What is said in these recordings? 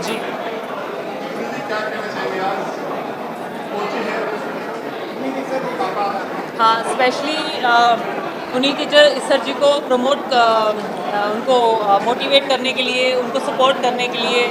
जी हाँ, specially Puneet teacher sir जी को उनको मोटिवेट करने के लिए, उनको सपोर्ट करने के लिए,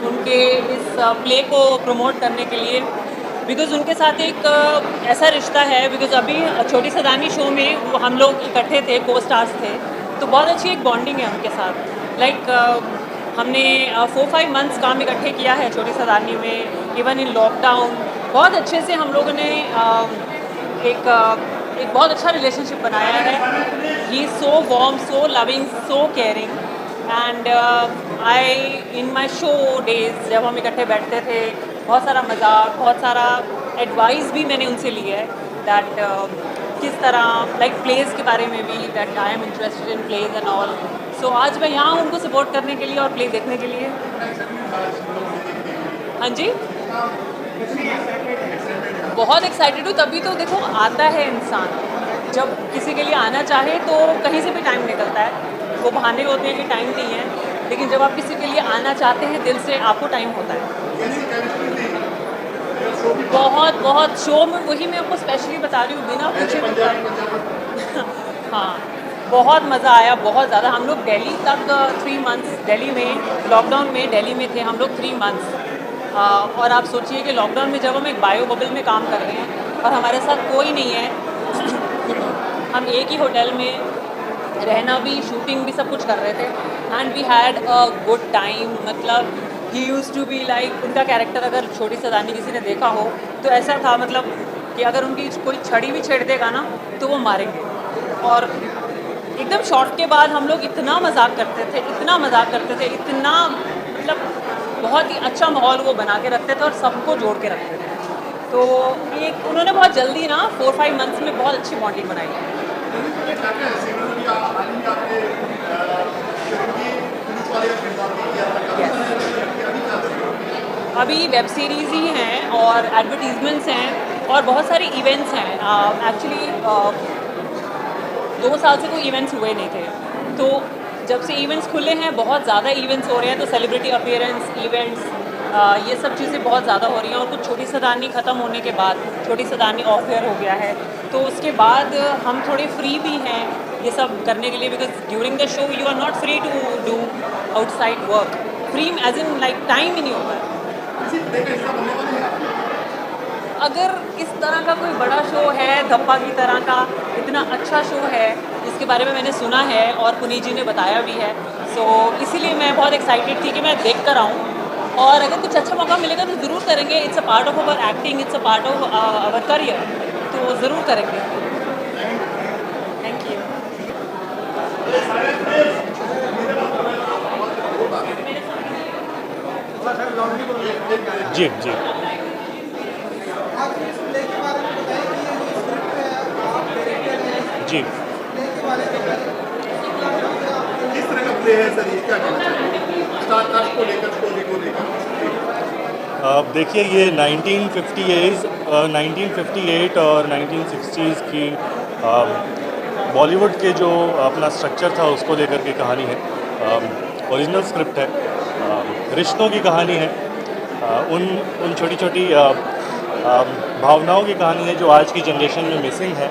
उनके इस प्ले को प्रमोट करने के लिए, बिकॉज़ उनके साथ एक ऐसा रिश्ता है, बिकॉज़ अभी छोटी सदानी शो में हम लोग इकट्ठे थे, को स्टार्स थे, तो बहुत अच्छी एक बॉन्डिंग है उनके साथ। लाइक हमने 4-5 मंथ्स काम इकट्ठे किया है छोटी सदानी में, इवन इन लॉकडाउन बहुत अच्छे से हम लोगों ने एक बहुत अच्छा रिलेशनशिप बनाया है। He is so warm, so loving, so caring, and I in my show days जब हम इकट्ठे बैठते थे, बहुत सारा मजाक, बहुत सारा एडवाइस भी मैंने उनसे लिया है, दैट किस तरह लाइक प्लेस के बारे में भी, that I am interested in pledge and all. So आज मैं यहाँ हूँ उनको सपोर्ट करने के लिए और प्ले देखने के लिए। हाँ जी, बहुत एक्साइटेड हूँ। तभी तो देखो आता है इंसान, जब किसी के लिए आना चाहे तो कहीं से भी टाइम निकलता है। वो बहाने होते हैं कि टाइम नहीं है, लेकिन जब आप किसी के लिए आना चाहते हैं दिल से, आपको टाइम होता है। बहुत बहुत शो में वही मैं आपको स्पेशली बता रही हूँ, बिना पूछे बता हाँ, बहुत मज़ा आया, बहुत ज़्यादा। हम लोग दिल्ली तक 3 मंथ्स दिल्ली में, लॉकडाउन में दिल्ली में थे हम लोग 3 मंथ्स। और आप सोचिए कि लॉकडाउन में जब हम एक बायो बबल में काम कर रहे हैं और हमारे साथ कोई नहीं है, हम एक ही होटल में रहना भी, शूटिंग भी, सब कुछ कर रहे थे, and we had a good time. मतलब ही यूज़ टू बी लाइक, उनका कैरेक्टर अगर छोटी सदानी किसी ने देखा हो तो ऐसा था, मतलब कि अगर उनकी कोई छड़ी भी छेड़ देगा ना तो वो मारेंगे। और एकदम शॉट के बाद हम लोग इतना मजाक करते थे, इतना मजाक करते थे, इतना मतलब बहुत ही अच्छा माहौल वो बना के रखते थे और सबको जोड़ के रखते थे। तो एक उन्होंने बहुत जल्दी ना 4-5 मंथ्स में बहुत अच्छी बॉन्डिंग बनाई। अभी वेब सीरीज़ ही हैं और एडवर्टीजमेंट्स हैं और बहुत सारे इवेंट्स हैं। एक्चुअली 2 साल से कोई इवेंट्स हुए नहीं थे, तो जब से इवेंट्स खुले हैं बहुत ज़्यादा इवेंट्स हो रहे हैं। तो सेलिब्रिटी अपीयरेंस इवेंट्स, ये सब चीज़ें बहुत ज़्यादा हो रही हैं। और कुछ छोटी सदानी ख़त्म होने के बाद, छोटी सदानी ऑफ एयर हो गया है, तो उसके बाद हम थोड़े फ्री भी हैं ये सब करने के लिए, because during the show you are not free to do outside work, free as in like time ही नहीं होता है। अगर इस तरह का कोई बड़ा शो है, धप्पा की तरह का इतना अच्छा शो है, इसके बारे में मैंने सुना है और पुनीत जी ने बताया भी है, सो इसीलिए मैं बहुत एक्साइटेड थी कि मैं देख कर आऊँ। और अगर कुछ अच्छा मौका मिलेगा तो ज़रूर करेंगे। It's a part of our acting, it's a part of our career, तो ज़रूर करेंगे। Thank you. जी जी। जी किस तरह का प्ले है सर, ये क्या कहना चाहिए स्टार कास्ट को लेकर, स्टोरी को लेकर? अब देखिए, ये 1958 और 1960s की बॉलीवुड के जो अपना स्ट्रक्चर था उसको लेकर के कहानी है। ओरिजिनल स्क्रिप्ट है, रिश्तों की कहानी है, उन छोटी छोटी भावनाओं की कहानी है जो आज की जनरेशन में मिसिंग है।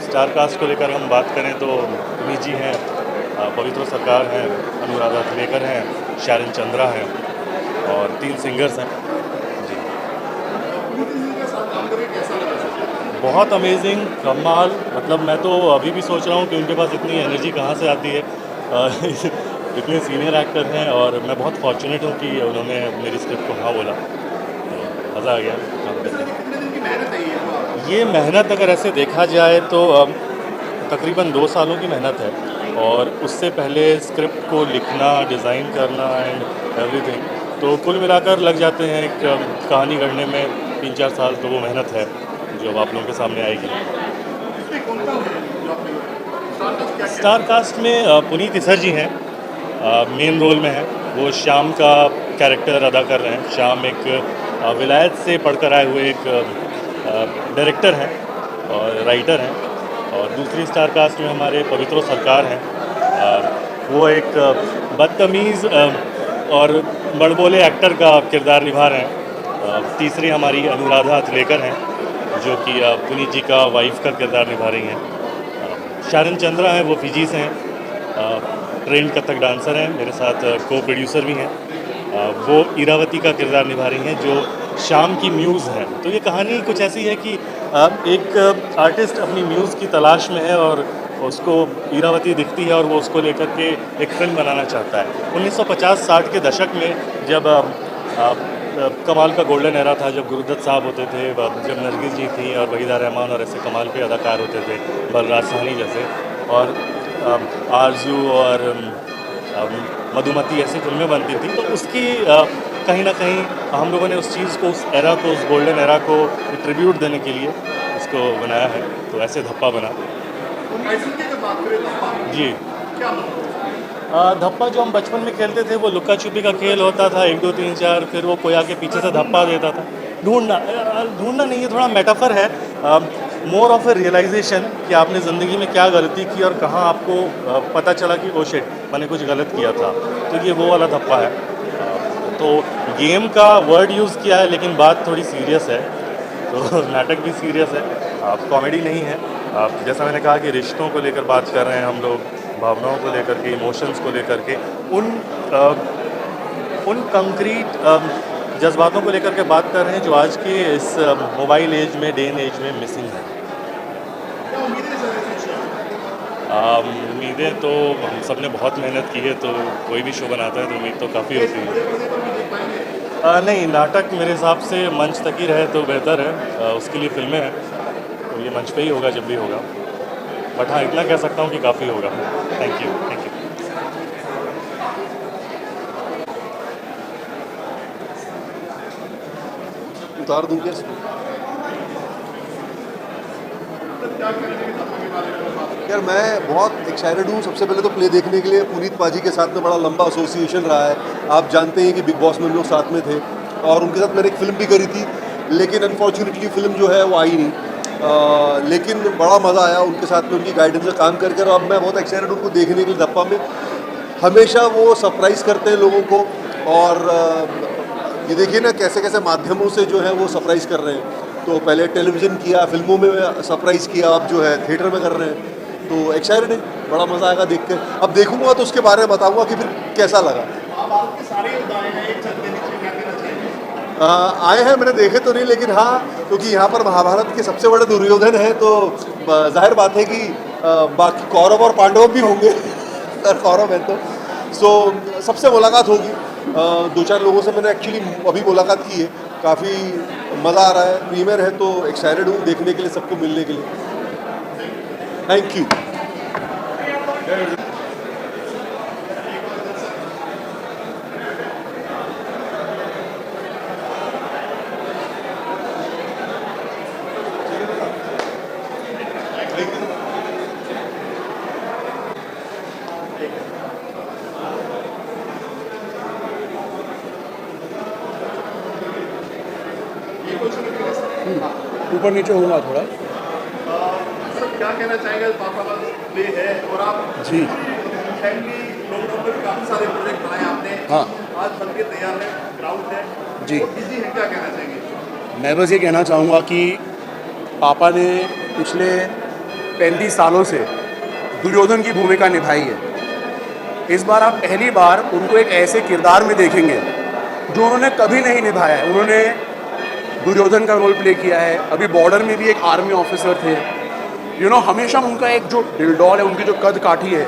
स्टार कास्ट को लेकर हम बात करें तो पुनीत जी हैं, पवित्र सरकार हैं, अनुराधा तिवेकर हैं, शैरन चंद्रा हैं और 3 सिंगर्स हैं। जी, बहुत अमेजिंग, कमाल। मतलब मैं तो अभी भी सोच रहा हूँ कि उनके पास इतनी एनर्जी कहाँ से आती है। इतने सीनियर एक्टर हैं और मैं बहुत फॉर्चुनेट हूँ कि उन्होंने मेरी स्क्रिप्ट को हाँ बोला, तो मज़ा आ गया काम करने। ये मेहनत अगर ऐसे देखा जाए तो तकरीबन 2 सालों की मेहनत है, और उससे पहले स्क्रिप्ट को लिखना, डिज़ाइन करना एंड एवरीथिंग, तो कुल मिलाकर लग जाते हैं एक कहानी गढ़ने में 3-4 साल। तो वो मेहनत है जो अब आप लोगों के सामने आएगी। स्टार कास्ट में पुनीत टीचर जी हैं, मेन रोल में हैं। वो श्याम का कैरेक्टर अदा कर रहे हैं। श्याम एक विलायत से पढ़कर आए हुए एक डायरेक्टर हैं और राइटर हैं, और दूसरी स्टार कास्ट में हमारे पवित्रो सरकार हैं। वो एक बदतमीज़ और बड़बोले एक्टर का किरदार निभा रहे हैं। तीसरी हमारी अनुराधा अतलेकर हैं, जो कि पुनीत जी का वाइफ का किरदार निभा रही हैं। शारन चंद्रा हैं, वो फिजी से हैं, ट्रेंड कथक डांसर हैं, मेरे साथ को प्रोड्यूसर भी हैं। वो इरावती का किरदार निभा रही हैं, जो शाम की म्यूज़ हैं। तो ये कहानी कुछ ऐसी है कि एक आर्टिस्ट अपनी म्यूज़ की तलाश में है और उसको इरावती दिखती है और वो उसको लेकर के एक फिल्म बनाना चाहता है। 1950-60 के दशक में जब कमाल का गोल्डन एरा था, जब गुरुदत्त साहब होते थे, जब नरगिस जी थी और वहीदा रहमान और ऐसे कमाल के अदाकार होते थे, बलराज साहनी जैसे, और आरजू और मधुमती ऐसी फिल्में बनती थी, तो उसकी कहीं ना कहीं हम लोगों ने उस चीज़ को, उस एरा को, उस गोल्डन एरा को ट्रिब्यूट देने के लिए इसको बनाया है। तो ऐसे धप्पा बना जी। धप्पा जो हम बचपन में खेलते थे, वो लुक्का छुपी का खेल होता था, 1 2 3 4, फिर वो कोई आके पीछे से धप्पा देता था। ढूंढना नहीं, ये थोड़ा मेटाफर है, मोर ऑफ ए रियलाइजेशन कि आपने ज़िंदगी में क्या गलती की और कहाँ आपको पता चला कि ओ शिट, मैंने कुछ गलत किया था। तो ये वो वाला धप्पा है। तो गेम का वर्ड यूज़ किया है, लेकिन बात थोड़ी सीरियस है, तो नाटक भी सीरियस है, कॉमेडी नहीं है। जैसा मैंने कहा कि रिश्तों को लेकर बात कर रहे हैं हम लोग, भावनाओं को लेकर के, इमोशंस को लेकर के, उन कंक्रीट जज्बातों को लेकर के बात कर रहे हैं जो आज के इस मोबाइल एज में, डे एंड एज में मिसिंग है। उम्मीदें तो हम सब ने बहुत मेहनत की है, तो कोई भी शो बनाता है तो उम्मीद तो काफ़ी होती है। नहीं, नाटक मेरे हिसाब से मंच तक ही रहे तो बेहतर है, उसके लिए फिल्में हैं, तो ये मंच पे ही होगा जब भी होगा। बट हाँ, इतना कह सकता हूँ कि काफ़ी होगा। Thank you, thank you. उतार दूँ क्या? यार मैं बहुत एक्साइटेड हूँ। सबसे पहले तो प्ले देखने के लिए पुनीत पाजी के साथ में बड़ा लंबा एसोसिएशन रहा है। आप जानते हैं कि बिग बॉस में हम लोग साथ में थे और उनके साथ मैंने एक फ़िल्म भी करी थी, लेकिन अनफॉर्चुनेटली फ़िल्म जो है वो आई नहीं। लेकिन बड़ा मज़ा आया उनके साथ में, उनकी गाइडेंस में काम करके। और अब मैं बहुत एक्साइटेड हूँ उनको देखने के लिए। धप्पा में हमेशा वो सरप्राइज़ करते हैं लोगों को, और ये देखिए ना कैसे कैसे माध्यमों से जो है वो सरप्राइज़ कर रहे हैं। तो पहले टेलीविज़न किया, फिल्मों में सरप्राइज़ किया, अब जो है थिएटर में कर रहे हैं। तो एक्साइटेड है, बड़ा मज़ा आएगा देख के। अब देखूंगा तो उसके बारे में बताऊंगा कि फिर कैसा लगा। आए हैं, मैंने देखे तो नहीं, लेकिन हाँ, क्योंकि यहाँ पर महाभारत के सबसे बड़े दुर्योधन हैं, तो जाहिर बात है कि बाकी कौरव और पांडव भी होंगे। कौरव है तो सबसे मुलाकात होगी। 2-4 लोगों से मैंने एक्चुअली अभी मुलाकात की है। काफ़ी मज़ा आ रहा है, प्रीमियर है, तो एक्साइटेड हूँ देखने के लिए, सबको मिलने के लिए। Thank you. ऊपर नीचे होगा थोड़ा। क्या कहना चाहेंगे? पापा प्ले है और आप जी फैमिली लॉकडाउन में काफ़ी सारे प्रोजेक्ट बनाए आपने। हाँ, आज बन के तैयार है, ग्राउंड है जी। बिजी है, क्या कहना चाहेंगे? मैं बस ये कहना चाहूँगा कि पापा ने पिछले 35 सालों से दुर्योधन की भूमिका निभाई है। इस बार आप पहली बार उनको एक ऐसे किरदार में देखेंगे जो उन्होंने कभी नहीं निभाया है। उन्होंने दुर्योधन का रोल प्ले किया है, अभी बॉर्डर में भी एक आर्मी ऑफिसर थे। हमेशा उनका एक जो दिलडॉल है, उनकी जो कद काठी है,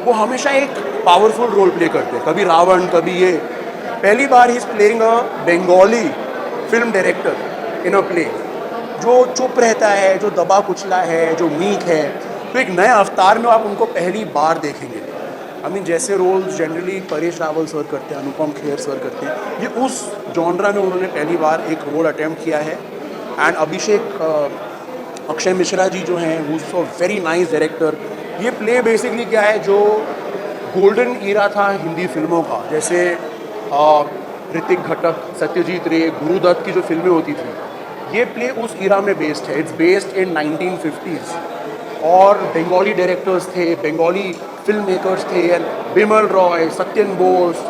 वो हमेशा एक पावरफुल रोल प्ले करते हैं। कभी रावण, कभी ये। पहली बार ही is playing a Bengali film director in a play, जो चुप रहता है, जो दबा कुचला है, जो मीक है। तो एक नए अवतार में आप उनको पहली बार देखेंगे। जैसे roles generally Paresh Rawal sir करते हैं, अनुपम खेर सर करते हैं, ये उस जॉनरा में उन्होंने पहली बार एक रोल अटेम्प्ट किया है। एंड अभिषेक अक्षय मिश्रा जी जो हैं, वो सो वेरी नाइस डायरेक्टर। ये प्ले बेसिकली क्या है, जो गोल्डन ईरा था हिंदी फिल्मों का, जैसे ऋतिक घटक, सत्यजीत रे, गुरुदत्त की जो फिल्में होती थी, ये प्ले उस ईरा में बेस्ड है, इट्स बेस्ड इन 1950s। और बंगाली डायरेक्टर्स थे, बंगाली फिल्म मेकर्स थे, एंड बिमल रॉय, सत्यन बोस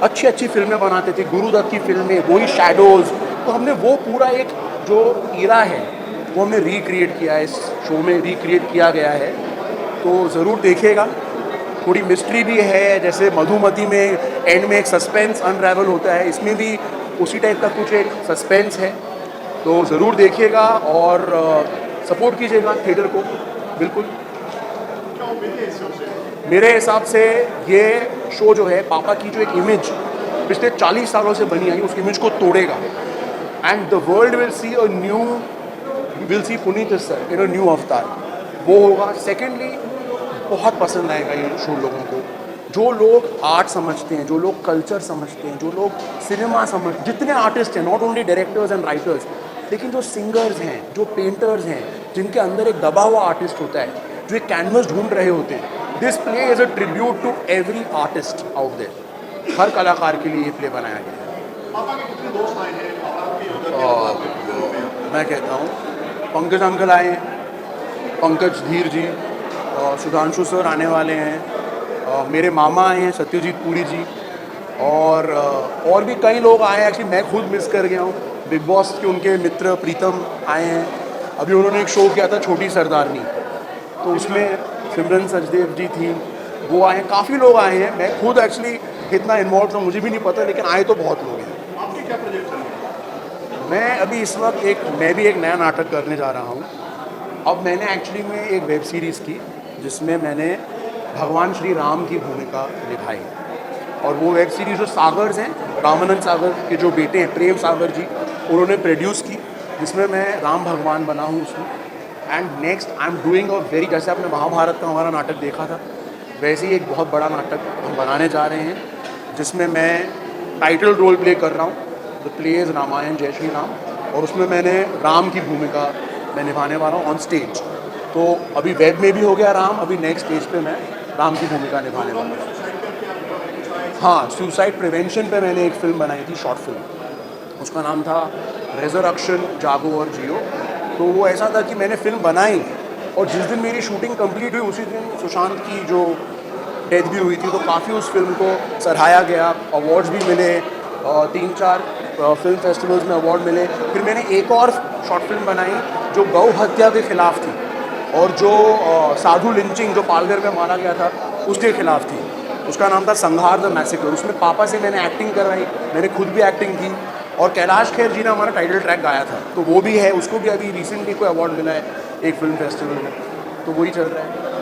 अच्छी अच्छी फिल्में बनाते थे, गुरुदत्त की फिल्में, वही शैडोज़। तो हमने वो पूरा एक जो ईरा है वो हमने रिक्रिएट किया है, इस शो में रिक्रिएट किया गया है। तो ज़रूर देखिएगा। थोड़ी मिस्ट्री भी है, जैसे मधुमती में एंड में एक सस्पेंस अनरेवल होता है, इसमें भी उसी टाइप का कुछ एक सस्पेंस है। तो ज़रूर देखिएगा और सपोर्ट कीजिएगा थिएटर को, बिल्कुल। मेरे हिसाब से ये शो जो है पापा की जो एक इमेज पिछले 40 सालों से बनी आई, उस इमेज को तोड़ेगा। And the world will see a new, will see Puneet sir in a new avatar, वो होगा। सेकेंडली बहुत पसंद आएगा ये शो लोगों को, जो लोग आर्ट समझते हैं, जो लोग कल्चर समझते हैं, जो लोग सिनेमा जितने आर्टिस्ट हैं, not only directors and writers, लेकिन जो सिंगर्स हैं, जो पेंटर्स हैं, जिनके अंदर एक दबा हुआ आर्टिस्ट होता है, जो एक कैनवस ढूंढ रहे होते हैं। This play is a tribute to every artist out there. हर कलाकार के लिए ये प्ले बनाया गया है। पापा के कितने दोस्त आए हैं आपके उधर? मैं कहता हूँ पंकज अंकल आए हैं, पंकज धीर जी, सुधांशु सर आने वाले हैं, मेरे मामा आए हैं सत्यजीत पुरी जी, और भी कई लोग आए हैं। एक्चुअली मैं खुद मिस कर गया हूँ। बिग बॉस के उनके मित्र प्रीतम आए हैं, अभी उन्होंने एक शो किया था छोटी सरदारनी, तो उसमें सिमरन सचदेव जी थी, वो आए हैं। काफ़ी लोग आए हैं। मैं खुद एक्चुअली इतना इन्वॉल्व था मुझे भी नहीं पता, लेकिन आए तो बहुत लोग हैं। आपके क्या प्रोजेक्ट चल रहे हैं? मैं अभी इस वक्त मैं भी एक नया नाटक करने जा रहा हूँ। अब मैंने एक्चुअली में एक वेब सीरीज़ की जिसमें मैंने भगवान श्री राम की भूमिका निभाई, और वो वेब सीरीज़ जो सागर्स हैं, रामानंद सागर के जो बेटे हैं प्रेम सागर जी, उन्होंने प्रोड्यूस की, जिसमें मैं राम भगवान बना हूँ उसमें। And next I am doing a very, जैसे आपने महाभारत का हमारा नाटक देखा था, वैसे ही एक बहुत बड़ा नाटक हम बनाने जा रहे हैं, जिसमें मैं टाइटल रोल प्ले कर रहा हूँ। द प्ले इज़ रामायण जय श्री राम, और उसमें मैंने राम की भूमिका मैं निभाने वाला हूँ ऑन स्टेज। तो अभी वेब में भी हो गया राम, अभी नेक्स्ट स्टेज पे मैं राम की भूमिका निभाने वाला हूँ। हाँ, सुसाइड प्रिवेंशन पे मैंने एक फ़िल्म बनाई थी, शॉर्ट फिल्म, उसका नाम था रेजरेक्शन जागो और जियो। तो वो ऐसा था कि मैंने फ़िल्म बनाई और जिस दिन मेरी शूटिंग कंप्लीट हुई उसी दिन सुशांत की जो डेथ भी हुई थी, तो काफ़ी उस फिल्म को सराहाया गया, अवार्ड्स भी मिले, 3-4 फिल्म फेस्टिवल्स में अवार्ड मिले। फिर मैंने एक और शॉर्ट फिल्म बनाई जो गौ हत्या के ख़िलाफ़ थी, और जो साधु लिंचिंग जो पालघर में मारा गया था उसके ख़िलाफ़ थी। उसका नाम था संहार द मैसेकर। उसमें पापा से मैंने एक्टिंग करवाई, मैंने खुद भी एक्टिंग की, और कैलाश खेर जी ने हमारा टाइटल ट्रैक गाया था, तो वो भी है, उसको भी अभी रिसेंटली कोई अवार्ड मिला है एक फिल्म फेस्टिवल में, तो वही चल रहा है।